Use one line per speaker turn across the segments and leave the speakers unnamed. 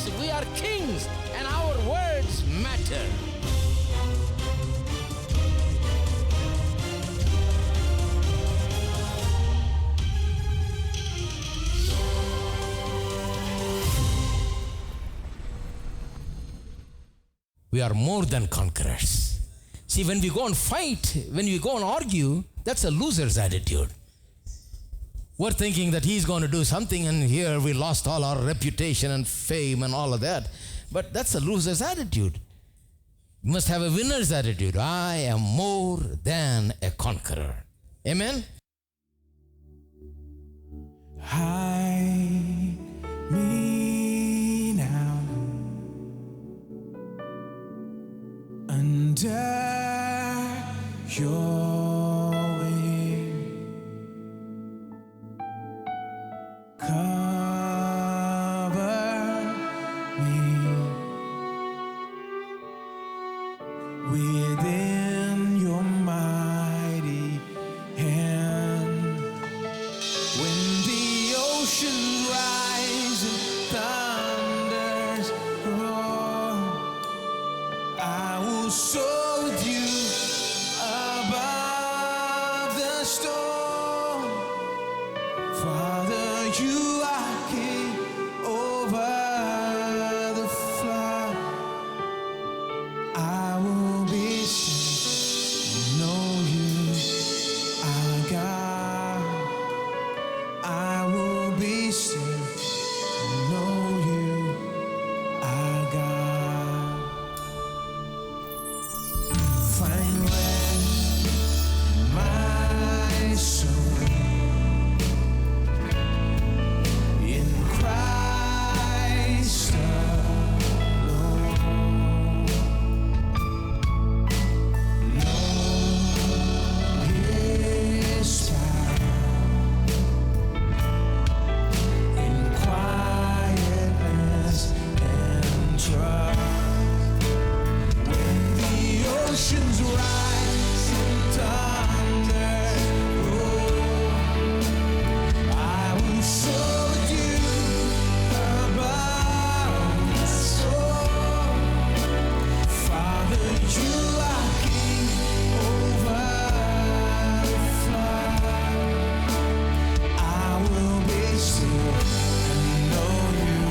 because we are kings and our words matter. We are more than conquerors. See, when we go and fight, when we go and argue, that's a loser's attitude. We're thinking that he's going to do something, and here we lost all our reputation and fame and all of that. But that's a loser's attitude. You must have a winner's attitude. I am more than a conqueror. Amen?
Hide me now under your wing. Cover me within your mighty hand. When the ocean rises, thunders roar, I will soar with you above the storm. Father, you are king over the flood. I will be still, know you are God. I will be still, know you are God. Find rest, my soul, in Christ alone. Know His power in quietness and trust. When the oceans rise and thunder roar, I will soar with you above the storm. Father, you are king over the flood. I will be still and know you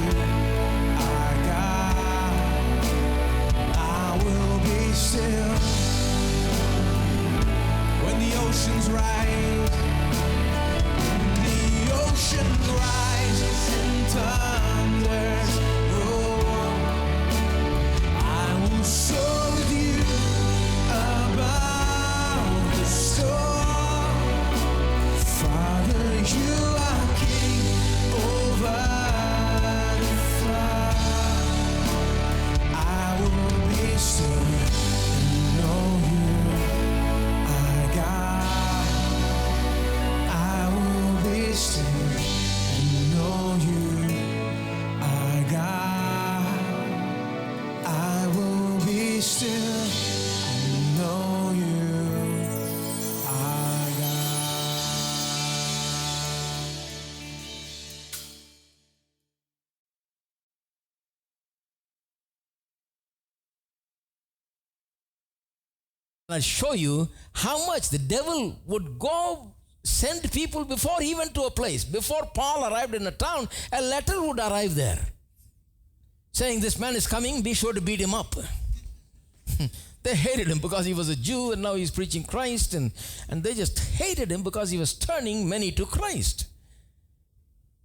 are God. I will be still. When the oceans rise, and thunders roar, I will soar with you above the storm. Father, you are king over the flood. I will be still and know you are God. I will be still and know you are God. I will be still and know you are God.
I'll show you how much the devil would go send people before he went to a place. Before Paul arrived in a town, a letter would arrive there saying, this man is coming, be sure to beat him up. They hated him because he was a Jew and now he's preaching Christ, and they just hated him because he was turning many to Christ.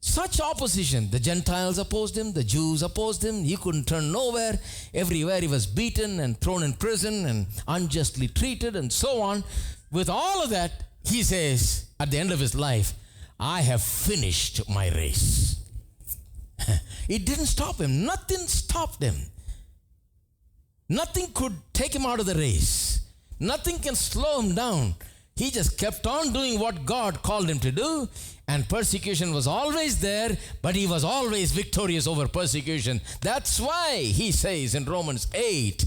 Such opposition. The Gentiles opposed him, the Jews opposed him. He couldn't turn nowhere. Everywhere he was beaten and thrown in prison and unjustly treated and so on. With all of that, he says at the end of his life, I have finished my race. It didn't stop him. Nothing stopped him. Nothing could take him out of the race. Nothing can slow him down. He just kept on doing what God called him to do, and persecution was always there, but he was always victorious over persecution. That's why he says in Romans 8,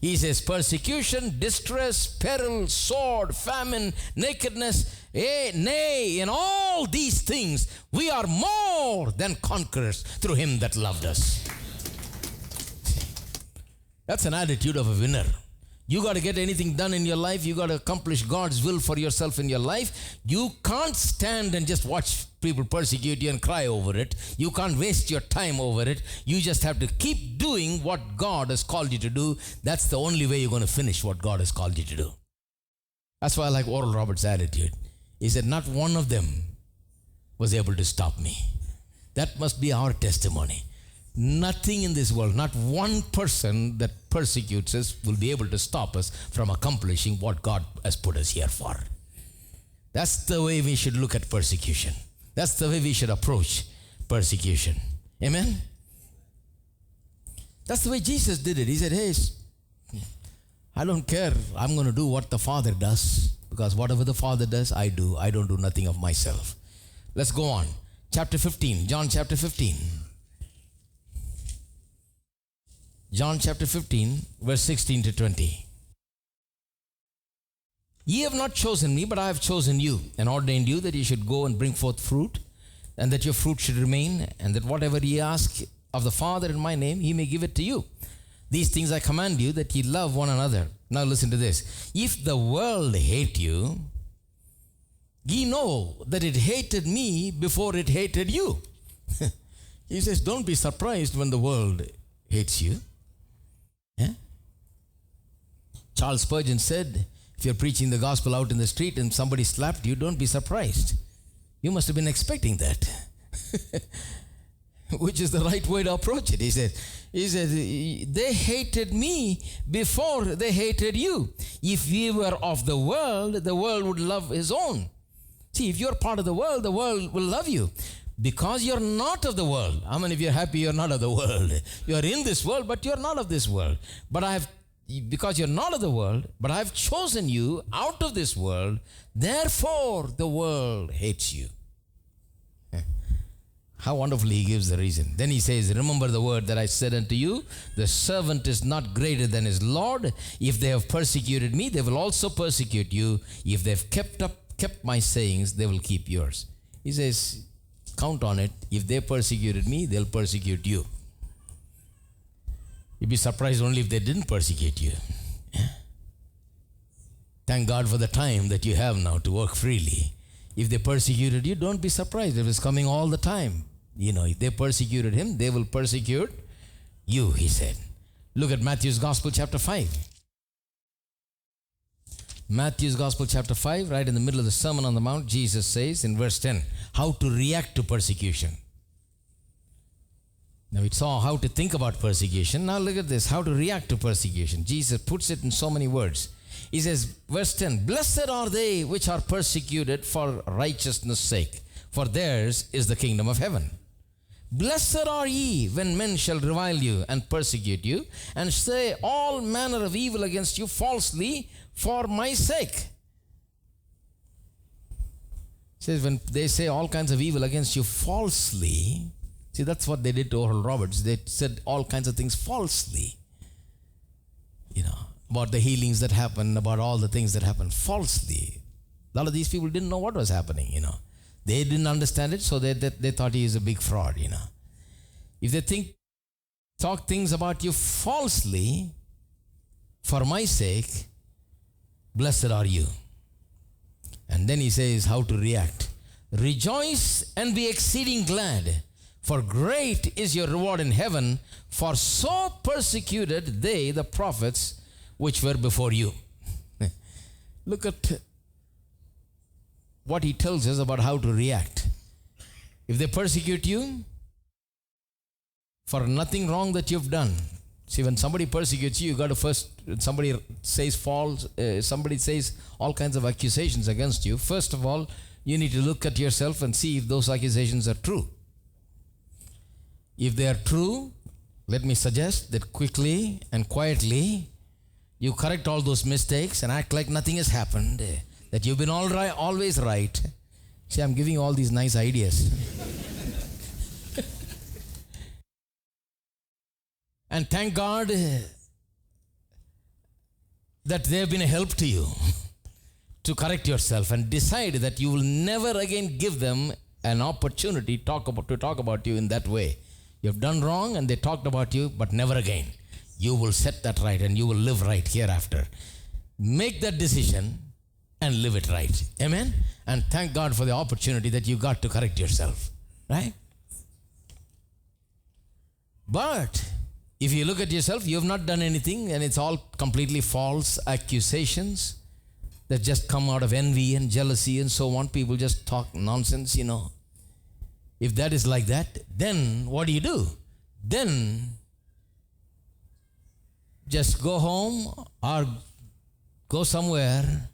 he says, persecution, distress, peril, sword, famine, nakedness, nay, in all these things, we are more than conquerors through him that loved us. That's an attitude of a winner. You got to get anything done in your life. You got to accomplish God's will for yourself in your life. You can't stand and just watch people persecute you and cry over it. You can't waste your time over it. You just have to keep doing what God has called you to do. That's the only way you're going to finish what God has called you to do. That's why I like Oral Roberts' attitude. He said, not one of them was able to stop me. That must be our testimony. Nothing in this world, not one person that persecutes us will be able to stop us from accomplishing what God has put us here for. That's the way we should look at persecution. That's the way we should approach persecution. Amen? That's the way Jesus did it. He said, hey, I don't care. I'm going to do what the Father does, because whatever the Father does, I do. I don't do nothing of myself. Let's go on. Chapter 15, John chapter 15. John chapter 15, verse 16 to 20. Ye have not chosen me, but I have chosen you, and ordained you that ye should go and bring forth fruit, and that your fruit should remain, and that whatever ye ask of the Father in my name, he may give it to you. These things I command you, that ye love one another. Now listen to this. If the world hate you, ye know that it hated me before it hated you. He says, don't be surprised when the world hates you. Yeah? Charles Spurgeon said, if you're preaching the gospel out in the street and somebody slapped you, don't be surprised. You must have been expecting that. Which is the right way to approach it. He said, they hated me before they hated you. If we were of the world would love his own. See, if you're part of the world will love you. Because you're not of the world. How many of you are happy you're not of the world? You're in this world, but you're not of this world. Because you're not of the world, but I've chosen you out of this world, therefore the world hates you. How wonderfully he gives the reason. Then he says, remember the word that I said unto you, the servant is not greater than his Lord. If they have persecuted me, they will also persecute you. If they've kept my sayings, they will keep yours. He says, count on it. If they persecuted me, they'll persecute you. You'd be surprised only if they didn't persecute you. Yeah? Thank God for the time that you have now to work freely. If they persecuted you, don't be surprised. It is coming all the time. If they persecuted him, they will persecute you, he said. Look at Matthew's Gospel chapter 5. Matthew's Gospel chapter 5, right in the middle of the Sermon on the Mount, Jesus says in verse 10, how to react to persecution. Now we saw how to think about persecution. Now look at this, how to react to persecution. Jesus puts it in so many words. He says, verse 10, blessed are they which are persecuted for righteousness' sake, for theirs is the kingdom of heaven. Blessed are ye when men shall revile you and persecute you, and say all manner of evil against you falsely for my sake. It says when they say all kinds of evil against you falsely, see, that's what they did to Oral Roberts. They said all kinds of things falsely. About the healings that happened, about all the things that happened falsely. A lot of these people didn't know what was happening, They didn't understand it, so they thought he is a big fraud, If they talk things about you falsely for my sake, blessed are you. And then he says how to react. Rejoice and be exceeding glad, for great is your reward in heaven, for so persecuted they the prophets which were before you. Look at what he tells us about how to react. If they persecute you for nothing wrong that you've done. See, when somebody persecutes you, you got to first, somebody says all kinds of accusations against you. First of all, you need to look at yourself and see if those accusations are true. If they are true, let me suggest that quickly and quietly, you correct all those mistakes and act like nothing has happened, that you've been always right. See, I'm giving you all these nice ideas. And thank God that they have been a help to you to correct yourself, and decide that you will never again give them an opportunity to talk about you in that way. You have done wrong and they talked about you, but never again. you will set that right and you will live right hereafter. Make that decision and live it right. Amen? And thank God for the opportunity that you got to correct yourself. Right? But if you look at yourself, you have not done anything and it's all completely false accusations that just come out of envy and jealousy and so on. People just talk nonsense, If that is like that, then what do? Then just go home or go somewhere,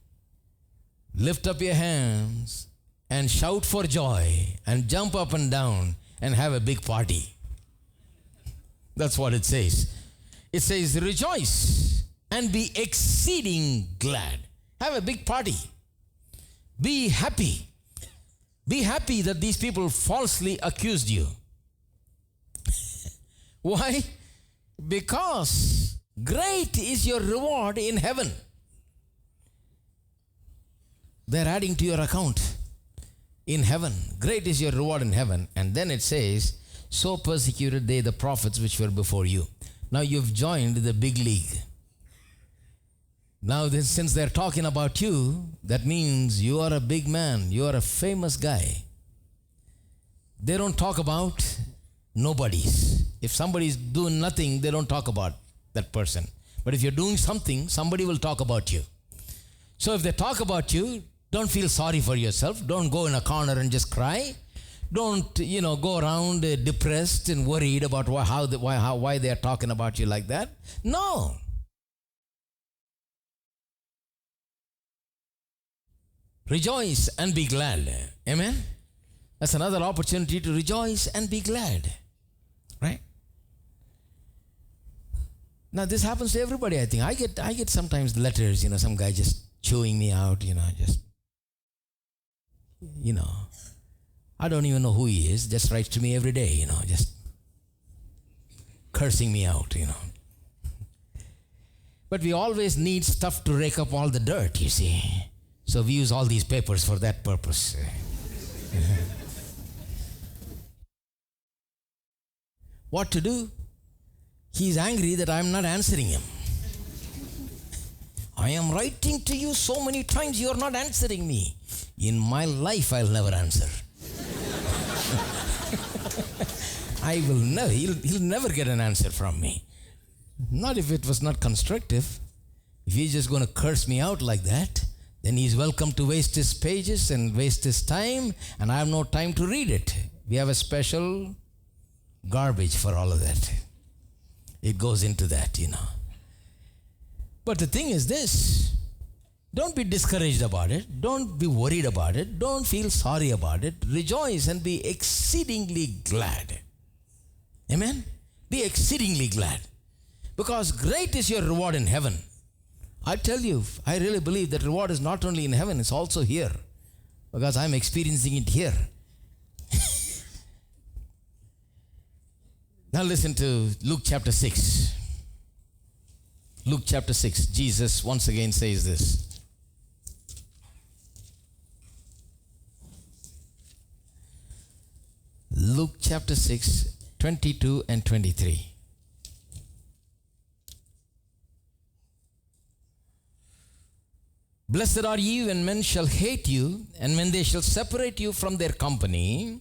lift up your hands and shout for joy and jump up and down and have a big party. That's what it says. It says, rejoice and be exceeding glad. Have a big party. Be happy. Be happy that these people falsely accused you. Why? Because great is your reward in heaven. They're adding to your account in heaven. Great is your reward in heaven. And then it says, so persecuted they the prophets which were before you. Now you've joined the big league. Now since they're talking about you, that means you are a big man. You are a famous guy. They don't talk about nobodies. If somebody's doing nothing, they don't talk about that person. But if you're doing something, somebody will talk about you. So if they talk about you, don't feel sorry for yourself. Don't go in a corner and just cry. Don't, go around depressed and worried about why they are talking about you like that. No. Rejoice and be glad. Amen? That's another opportunity to rejoice and be glad. Right? Now this happens to everybody, I think. I get sometimes letters, some guy just chewing me out, I don't even know who he is, just writes to me every day, just cursing me out, But we always need stuff to rake up all the dirt, you see. So we use all these papers for that purpose. What to do? He's angry that I'm not answering him. I am writing to you so many times, you are not answering me. In my life, I'll never answer. I will never, he'll never get an answer from me. Not if it was not constructive. If he's just going to curse me out like that, then he's welcome to waste his pages and waste his time, and I have no time to read it. We have a special garbage for all of that. It goes into that, But the thing is this, don't be discouraged about it. Don't be worried about it. Don't feel sorry about it. Rejoice and be exceedingly glad. Amen? Be exceedingly glad. Because great is your reward in heaven. I tell you, I really believe that reward is not only in heaven, it's also here. Because I'm experiencing it here. Now listen to Luke chapter 6. Luke chapter 6. Jesus once again says this. Luke chapter 6, 22 and 23. Blessed are ye when men shall hate you, and when they shall separate you from their company.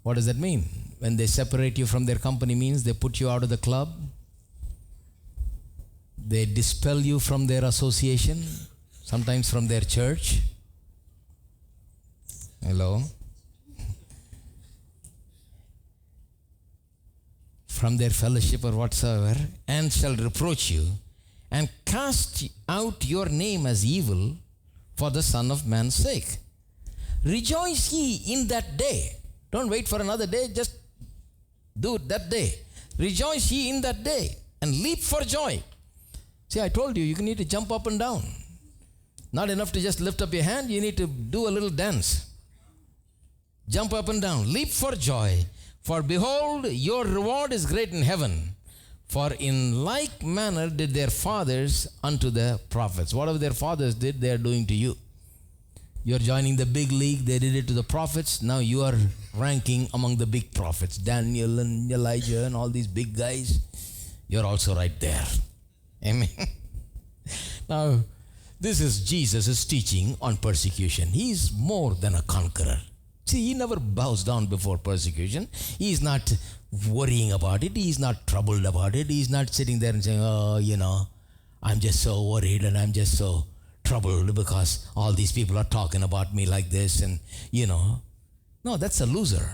What does that mean? When they separate you from their company means they put you out of the club. They dispel you from their association, sometimes from their church. Hello? From their fellowship or whatsoever, and shall reproach you, and cast out your name as evil for the Son of Man's sake. Rejoice ye in that day. Don't wait for another day, just do it that day. Rejoice ye in that day, and leap for joy. See, I told you, you need to jump up and down. Not enough to just lift up your hand, you need to do a little dance. Jump up and down, leap for joy. For behold, your reward is great in heaven. For in like manner did their fathers unto the prophets. Whatever their fathers did, they are doing to you. You are joining the big league. They did it to the prophets. Now you are ranking among the big prophets. Daniel and Elijah and all these big guys. you're also right there. Amen. Now, this is Jesus' teaching on persecution. He is more than a conqueror. See, he never bows down before persecution. He is not worrying about it. He is not troubled about it. He is not sitting there and saying, oh, I'm just so worried and I'm just so troubled because all these people are talking about me like this and, No, that's a loser.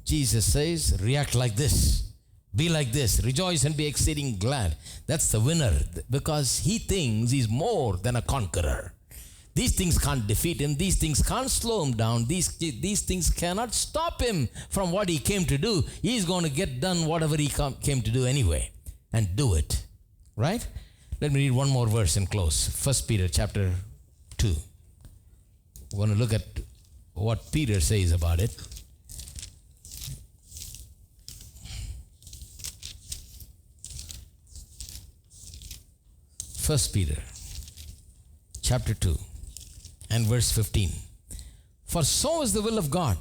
Jesus says, react like this. Be like this. Rejoice and be exceeding glad. That's the winner because he thinks he's more than a conqueror. These things can't defeat him. These things can't slow him down. These things cannot stop him from what he came to do. He's going to get done whatever he came to do anyway and do it. Right? Let me read one more verse and close. 1 Peter chapter 2. We're going to look at what Peter says about it. 1 Peter chapter 2 and verse 15. For so is the will of God,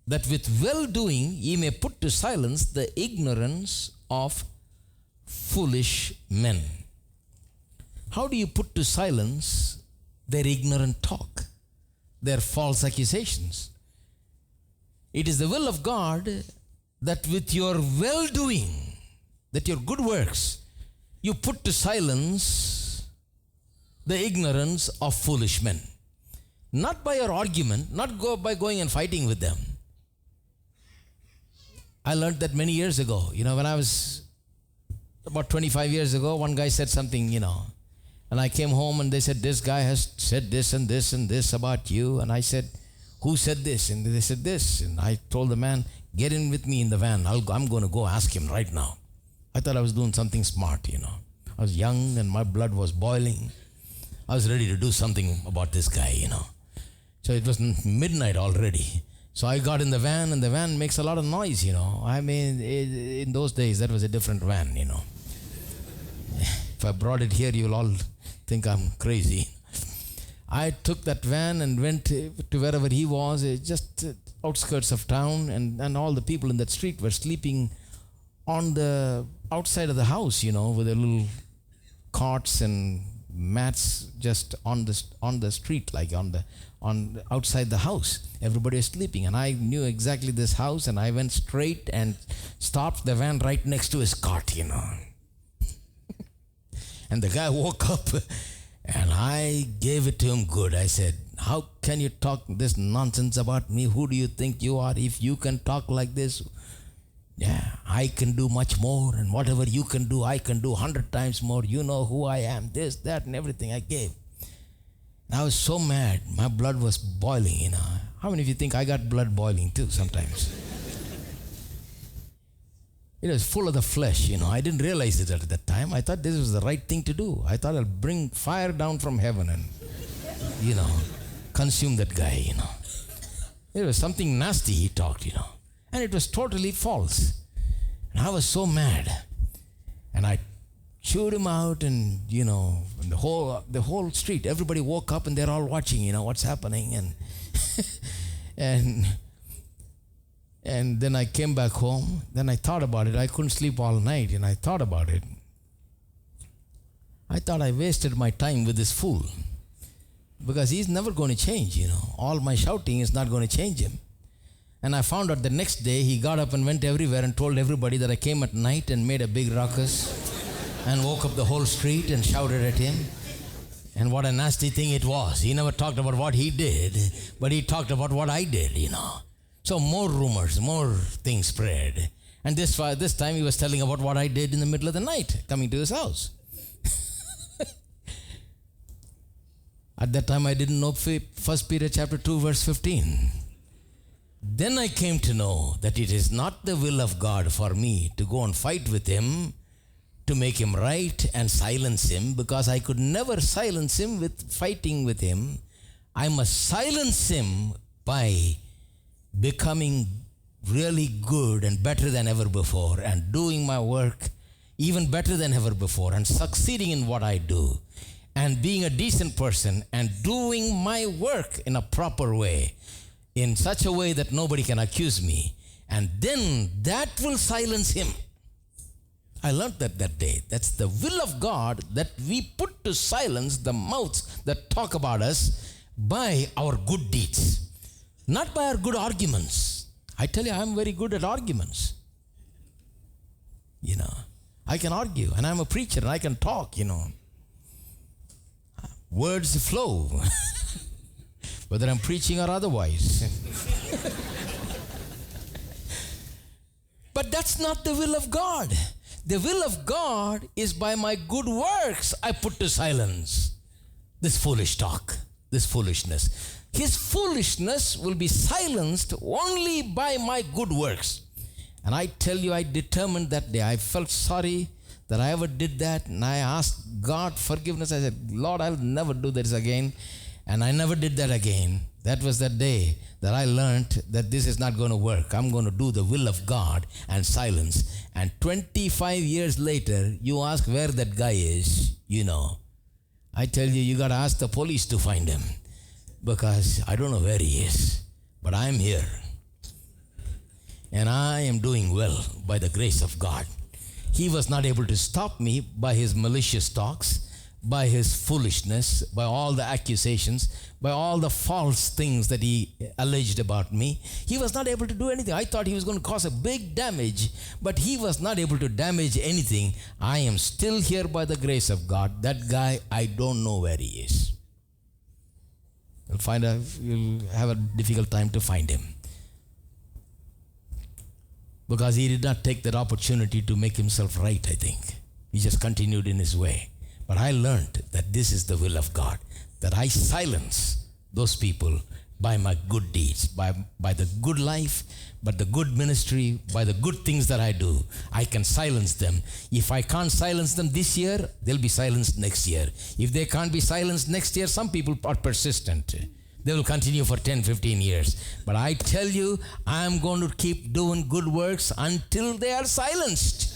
that with well-doing ye may put to silence the ignorance of foolish men. How do you put to silence their ignorant talk, their false accusations? It is the will of God that with your well-doing, that your good works, you put to silence the ignorance of foolish men. Not by your argument, not by going and fighting with them. I learned that many years ago. When I was about 25 years ago, one guy said something, and I came home and they said, this guy has said this and this and this about you. And I said, who said this? And they said this. And I told the man, get in with me in the van. I'm going to go ask him right now. I thought I was doing something smart, I was young and my blood was boiling. I was ready to do something about this guy, So it was midnight already. So I got in the van and the van makes a lot of noise, I mean, in those days, that was a different van, If I brought it here, you'll all think I'm crazy. I took that van and went to wherever he was, just outskirts of town, and all the people in that street were sleeping on the outside of the house, with the little cots and mats just on the street, like on outside the house. Everybody was sleeping, and I knew exactly this house, and I went straight and stopped the van right next to his cot, And the guy woke up, and I gave it to him good. I said, how can you talk this nonsense about me? Who do you think you are? If you can talk like this, yeah, I can do much more, and whatever you can do, I can do 100 times more. You know who I am, this, that, and everything I gave. And I was so mad. My blood was boiling, How many of you think I got blood boiling too sometimes? It was full of the flesh, I didn't realize it at that time. I thought this was the right thing to do. I thought I'll bring fire down from heaven and, consume that guy, It was something nasty he talked, And it was totally false. And I was so mad. And I chewed him out, and, the whole street, everybody woke up and they're all watching, what's happening. And then I came back home. Then I thought about it. I couldn't sleep all night, and I thought about it. I thought I wasted my time with this fool because he's never going to change, All my shouting is not going to change him. And I found out the next day he got up and went everywhere and told everybody that I came at night and made a big ruckus and woke up the whole street and shouted at him. And what a nasty thing it was. He never talked about what he did, but he talked about what I did, So more rumors, more things spread. And this time he was telling about what I did in the middle of the night, coming to his house. At that time I didn't know 1 Peter chapter 2 verse 15. Then I came to know that it is not the will of God for me to go and fight with him to make him right and silence him, because I could never silence him with fighting with him. I must silence him by becoming really good and better than ever before, and doing my work even better than ever before, and succeeding in what I do, and being a decent person, and doing my work in a proper way, in such a way that nobody can accuse me. And then that will silence him. I learned that day. That's the will of God, that we put to silence the mouths that talk about us by our good deeds, not by our good arguments. I tell you, I'm very good at arguments. You know, I can argue, and I'm a preacher, and I can talk, you know. Words flow, whether I'm preaching or otherwise. But that's not the will of God. The will of God is by my good works I put to silence this foolish talk, this foolishness. His foolishness will be silenced only by my good works. And I tell you, I determined that day. I felt sorry that I ever did that, and I asked God forgiveness. I said, Lord, I'll never do this again. And I never did that again. That was that day that I learned that this is not going to work. I'm going to do the will of God and silence. And 25 years later, you ask where that guy is, you know. I tell you, you got to ask the police to find him, because I don't know where he is, but I'm here. And I am doing well by the grace of God. He was not able to stop me by his malicious talks, by his foolishness, by all the accusations, by all the false things that he alleged about me. He was not able to do anything. I thought he was going to cause a big damage, but he was not able to damage anything. I am still here by the grace of God. That guy, I don't know where he is. You'll have a difficult time to find him, because he did not take that opportunity to make himself right, I think. He just continued in his way. But I learned that this is the will of God, that I silence those people by my good deeds, by the good life, by the good ministry, by the good things that I do. I can silence them. If I can't silence them this year, they'll be silenced next year. If they can't be silenced next year, some people are persistent. They will continue for 10, 15 years. But I tell you, I'm going to keep doing good works until they are silenced.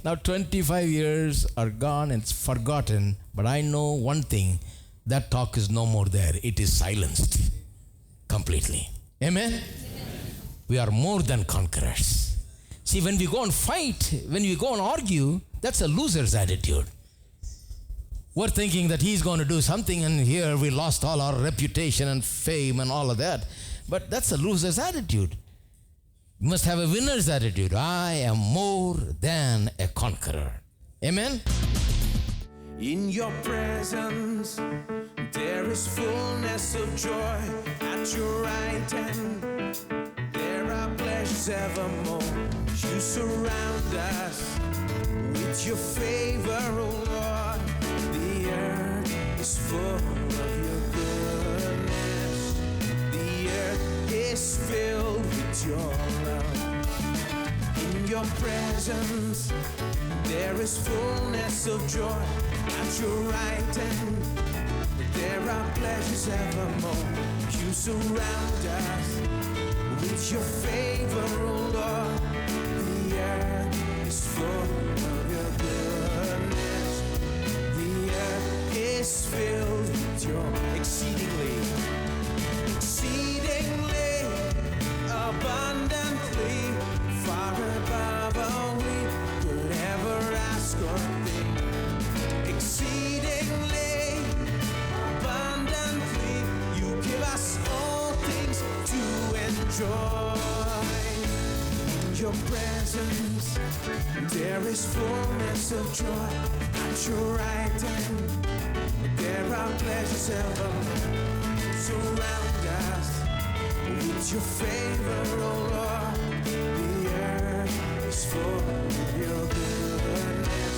Now 25 years are gone and it's forgotten, but I know one thing, that talk is no more there. It is silenced completely. Amen? Amen. We are more than conquerors. See, when we go and fight, when we go and argue, that's a loser's attitude. We're thinking that he's going to do something, and here we lost all our reputation and fame and all of that. But that's a loser's attitude. You must have a winner's attitude. I am more than a conqueror. Amen?
In your presence, there is fullness of joy. At your right hand, there are pleasures evermore. You surround us with your favor, O Lord. The earth is full of your goodness. The earth is filled with your love. In your presence, there is fullness of joy. At your right hand, there are pleasures evermore. You surround us with your favor, O Lord. The earth is full of your goodness. The earth is filled with your exceedingly abundantly, far above all we could ever ask or think. Exceedingly abundantly, you give us all things to enjoy. In your presence, there is fullness of joy. At your right hand, there are pleasures evermore. Surround us with your favor, O Lord. The earth is full of your goodness.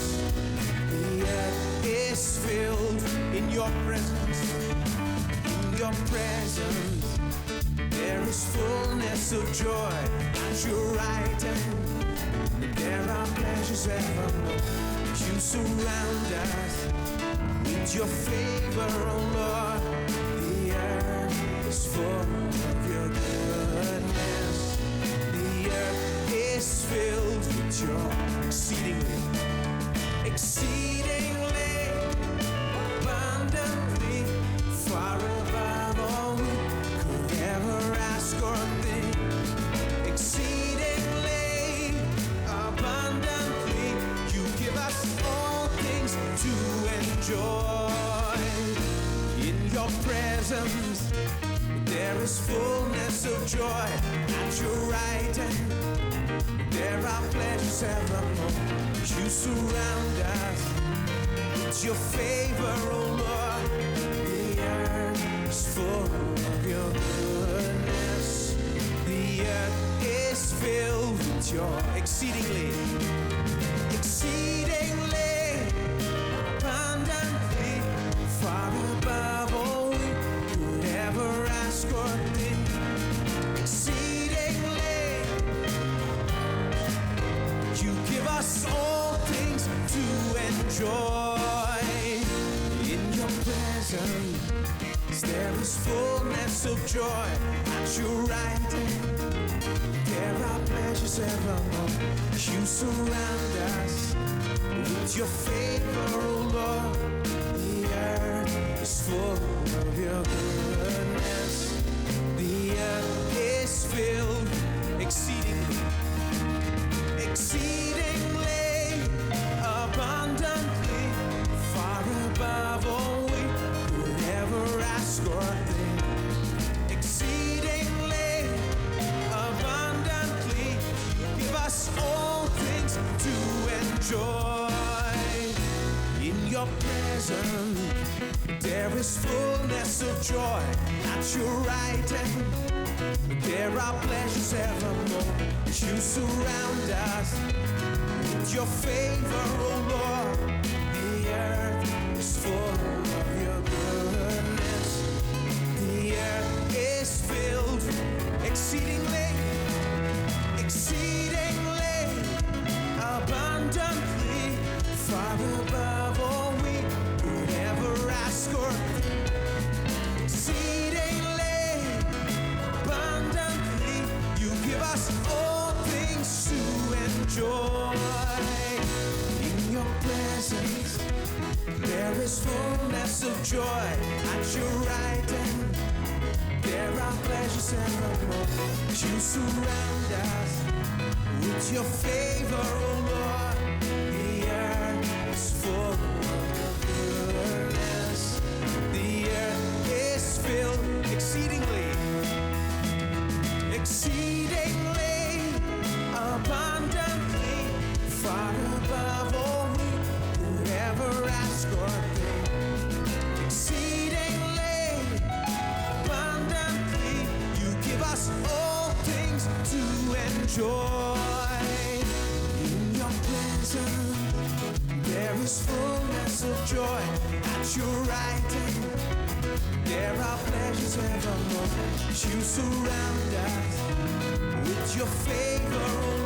The earth is filled in your presence. In your presence, there is fullness of joy. At your right hand, there are pleasures evermore. You surround us with your favor, O Lord. The earth is full of your goodness. The earth is filled with your exceedingly abundantly, far above all we could ever ask or think. Exceedingly abundantly, presence there is fullness of joy. At your right hand there are pleasures evermore. You surround us with your favor, oh Lord. The earth is full of your goodness. The earth is filled with your exceedingly abundantly, far above all we could ever ask or think. Exceedingly, you give us all things to enjoy. In your presence there is fullness of joy. At your right hand there are pleasures evermore. You surround us with your favor, oh Lord. The earth is full of your goodness. The earth is filled exceedingly, exceedingly abundantly, far above all we could ever ask or think. Exceedingly abundantly, give us all things to enjoy. In your presence there is fullness of joy. At your right hand there are pleasures evermore. You surround us with your favor, oh Lord. The earth is full of your goodness. The earth is filled exceedingly, exceedingly abundantly, far above all we could ever ask or think. Exceedingly abundantly, you give us all things to enjoy. In your presence there is fullness of joy. At your right hand there are pleasures evermore. You surround us with your favor, oh Lord. The earth is full of your goodness. The earth is filled exceedingly, exceedingly abundantly, far above all we could ever ask or think. Exceedingly abundantly, you give us all things to enjoy. In your presence there is fullness of joy. At your right hand there are pleasures evermore. You surround us with your favor, oh